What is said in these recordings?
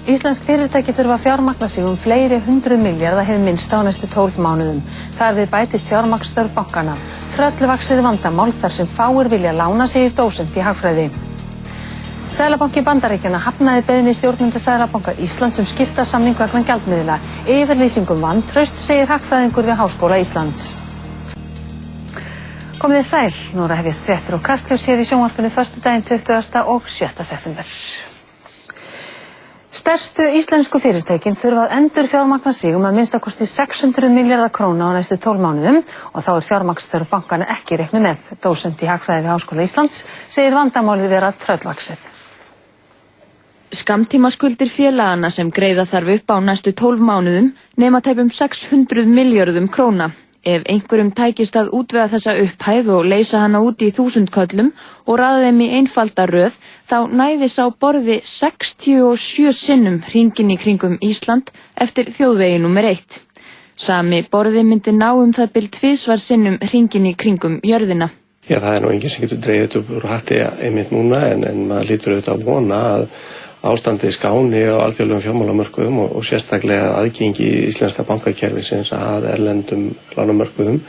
Íslensk fyrirtæki þurfa að fjármagna sig fleiri hundruð milljarða hið minnst á næstu 12 mánuðum. Þar við bætist fjármagnsþörf bankanna. Tröllvaxið vandamál þar sem fáir vilja lána, segir dósent í hagfræði. Seðlabanki Bandaríkjanna hafnaði beiðni stjórnenda Seðlabanka Íslands skiptasamning vegna gjaldmiðla. Yfirlýsingum vantraust, segir hagfræðingur við Háskóla Íslands. Komið þið sæl, nú hefjast fréttir og Kastljós hér í sjónvarpinu föstudaginn 20. og 7. september. Stærstu íslensku fyrirtækin þurfa að endurfjármagna sig að minnstakosti 600 milljarða króna á næstu 12 mánuðum og þá fjármagnsþörf bankana ekki reiknuð með. Dósent í hagfræði við Háskóla Íslands segir vandamálið vera tröllvaxið. Skammtímaskuldir félagana sem greiða þarf upp á næstu 12 mánuðum nema tæpum 600 milljörðum króna. Ef einhverjum tækist að útvega þessa upphæð og leysa hana út í 1000 köllum og raða þeim í einfalda röð, þá næði sá borði 67 sinnum hringinn í kringum Ísland eftir þjóðvegi númer 1. Sami borði myndi ná það bil 2 sinnum hringinn í kringum jörðina. Já, það nú enginn sem getur dregið upp úr hatti einmitt núna en maður lítur auðvitað að vona að ástandið skáni á alþjóðlegum fjármálamörkuðum og sérstaklega aðgengi íslenska bankakerfisins að erlendum lánamörkuðum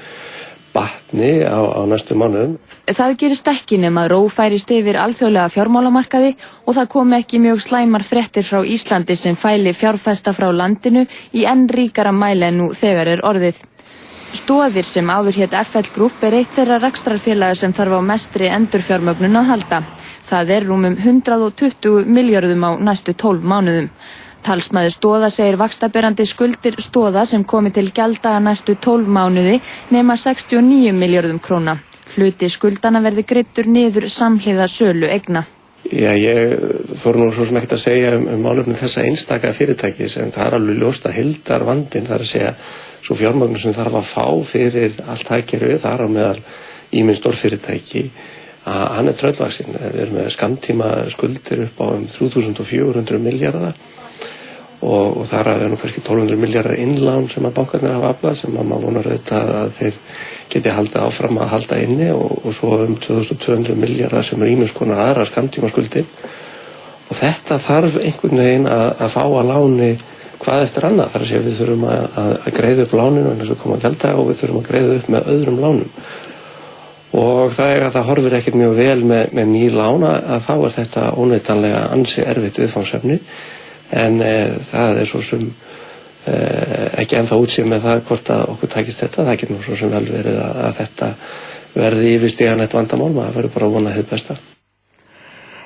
batni á næstu mánuðum. Það gerist ekki nema ró færist yfir alþjóðlega fjármálamarkaði og það komi ekki mjög slæmar fréttir frá Íslandi sem fæli fjárfesta frá landinu í enn ríkara mæli en nú þegar orðið. Stoðir sem áður hét FL Group eitt þeirra rekstrarfélaga sem þarf á mestri endurfjármögnun að halda. Það rúmum 120 milljörðum á næstu 12 mánuðum. Talsmaður Stoða segir vaxtaberandi skuldir Stoða sem komi til gjalddaga næstu 12 mánuði nema 69 milljörðum króna. Hluti skuldana verði greiddur niður samhliða sölu eigna. Já, ég þori nú svo sem ekkert að segja málefni þessa einstaka fyrirtækis en það alveg ljóst að heildarvandinn, það að segja svo fjármögnun sem þarf að fá fyrir allt hagkerfið, þar á meðal ýmis stórfyrirtæki, að hann tröllvaxinn. Við erum með skammtíma skuldir upp á 3400 milljarða og þar af nú kannski 1200 milljarðar innlán sem að bankarnir hafa aflað sem að maður vonar auðvitað að þeir geti haldið áfram að halda inni og svo 2200 milljarðar sem ýmis konar aðra skammtíma skuldir og þetta þarf einhvern veginn að fá að láni hvað eftir annað. Þar að segja við þurfum að greiða upp láninu en þess að koma að gjalda og við þurfum að greiða upp með öðrum lánum. Og það horfir ekkert mjög vel með ný lána að þá þetta óneitanlega ansi erfitt viðfangsefni en það svo sem ekki ennþá útsýð með það hvort að okkur takist þetta. Það getur nú svo sem vel verið að þetta verði yfirstíganlegt vandamál, maður verður bara að vona hið besta.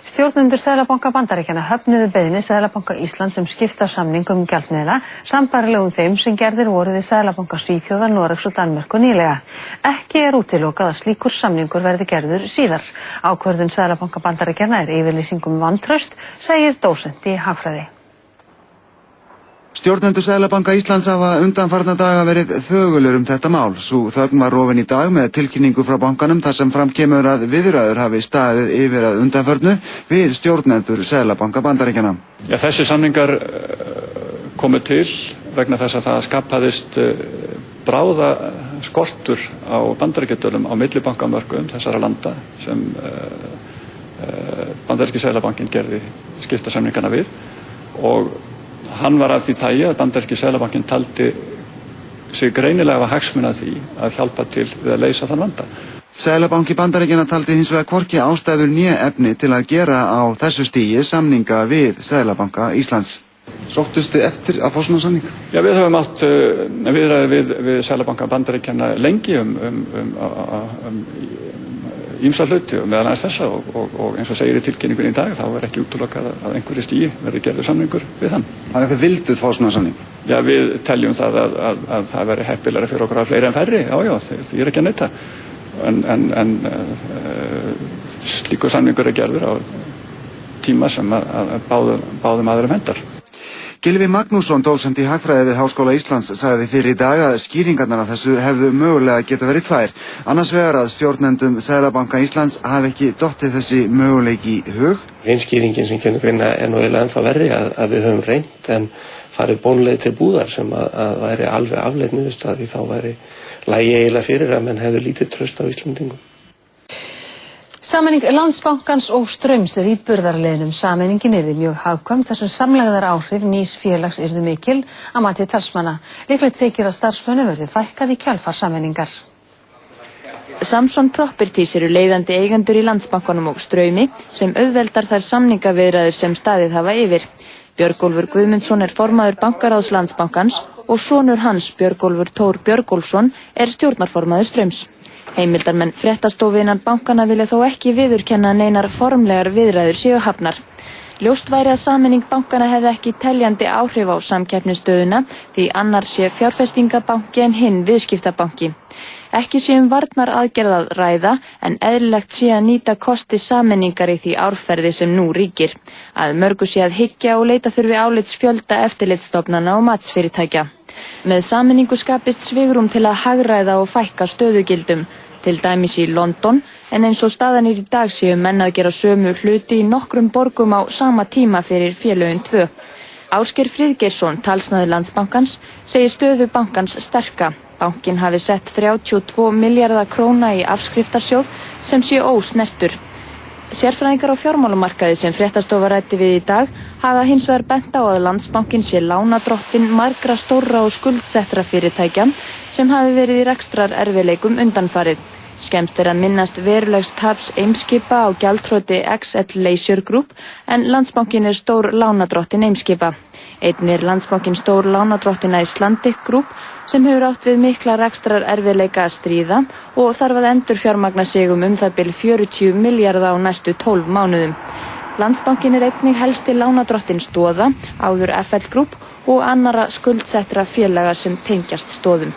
Stjórnendur Seðlabanka Bandaríkjanna höfnuðu beiðni Seðlabanka Íslands skiptasamning gjaldmiðla sambærilegum þeim sem gerðir voru við Seðlabanka Svíþjóðar, Noregs og Danmerkur nýlega. Ekki útilokað að slíkur samningur verði gerður síðar. Ákvörðun Seðlabanka Bandaríkjanna yfirlýsingum vantraust, segir dósent í hagfræði. Stjórnendur Seðlabanka Íslands hafa undanfarna daga verið þögulur þetta mál. Sú þögn var rofin í dag með tilkynningu frá bankanum þar sem fram kemur að viðræður hafi staðið yfir að undanförnu við stjórnendur Seðlabanka Bandaríkjanna. Ja, þessi samningar komu til vegna þess að það skapaðist bráða skortur á bandaríkjadölum á millibankamörkuðum þessara landa sem bandaríski Seðlabankinn gerði skiptasamningana við og hann var af því tagi að bandaríski Seðlabankinn taldi sig greinilega hagsmuna því að hjálpa til við að leysa þann vanda. Seðlabanki Bandaríkjanna taldi hins vegar hvorki ástæður né efni til að gera á þessu stigi samninga við Seðlabanka Íslands. Sóttustu eftir að fá svona samning? Já, við höfum átt viðræður við Seðlabanka Bandaríkjanna lengi ýmsa hluti og meðal annars þessa og eins og segir í tilkynningunni í dag þá ekki útilokað að einhverju stigi verði gerður samningur við hann. Þannig að þið vilduð fá svona samning? Já, við teljum það að það veri heppilegra fyrir okkur að fleiri en færri, já, því ekki að neita. En slíkur samningur gerður á tíma sem að báðum aðrum hendar. Gylfi Magnússon, dósent í hagfræði við Háskóla Íslands, sagði fyrir í dag að skýringarnar af þessu hefðu mögulega geta verið tvær. Annars vegar að stjórnendum Seðlabanka Íslands hafi ekki dottið þessi möguleiki í hug. Ein skýringin sem kemur greina nú eiginlega ennþá verri að við höfum reynt en farið bónleið til búðar sem að væri alveg afleitt niðurstaða því þá væri lagi eiginlega fyrir að menn hefðu lítið traust á Íslandingum. Sameining Landsbankans og Straums er í burðarliðnum. Sameiningin yrði mjög hagkvæm þar sem samlegðar áhrif nýs félags yrðu mikil að mati talsmanna. Líklegt þykir að starfsmönnum verði fækkað í kjölfar sameiningar. Samson Properties eru leiðandi eigendur í Landsbankanum og Straumi sem auðveldar þær samningaviðræður sem staðið hafa yfir. Björgólfur Guðmundsson er formaður bankaráðs Landsbankans og sonur hans, Björgólfur Tór Björgólfsson, er stjórnarformaður Straums. Heimildarmenn fréttastofu innan bankana vilja þó ekki viðurkenna neinar formlegar viðræður séu hafnar. Ljóst væri að sameining bankana hefði ekki teljandi áhrif á samkeppnisstöðuna því annar sé fjárfestingabanki en hinn viðskiptabanki. Ekki sé varnar aðgerð að ræða en eðlilegt sé að nýta kosti sameiningar í því árferði sem nú ríkir. Að mörgu sé að hyggja og leita þurfi álits fjölda eftirlitsstofnana og matsfyrirtækja. Með sameiningu skapist svigrúm til að hagræða og fækka stöðugildum, til dæmis í London, en eins og staðan í dag séu menn að gera sömu hluti í nokkrum borgum á sama tíma fyrir félögin 2. Ásgeir Friðgeirsson, talsmaður Landsbankans, segir stöðu bankans sterka. Bankinn hafi sett 32 milljarða króna í afskriftarsjóð sem sé ósnertur. Sérfræðingar á fjármálamarkaði sem fréttastofa ræddi við í dag hafa hins vegar bent á að Landsbankinn sé lánadrottinn margra stórra og skuldsettra fyrirtækja sem hafi verið í rekstrar erfiðleikum undanfarið. Skemmst er að minnast verulegs taps Eimskipa á gjaldþroti XL Leisure Group en Landsbankinn er stór lánadrottinn Eimskipa. Einnig er Landsbankinn stór lánadrottinn Icelandic Group sem hefur átt við mikla rekstrar erfiðleika að stríða og þarf að endurfjármagna sig það bil 40 milljarða á næstu 12 mánuðum. Landsbankinn er einnig helsti lánadrottinn Stoða, áður FL Group og annarra skuldsettra félaga sem tengjast Stoðum.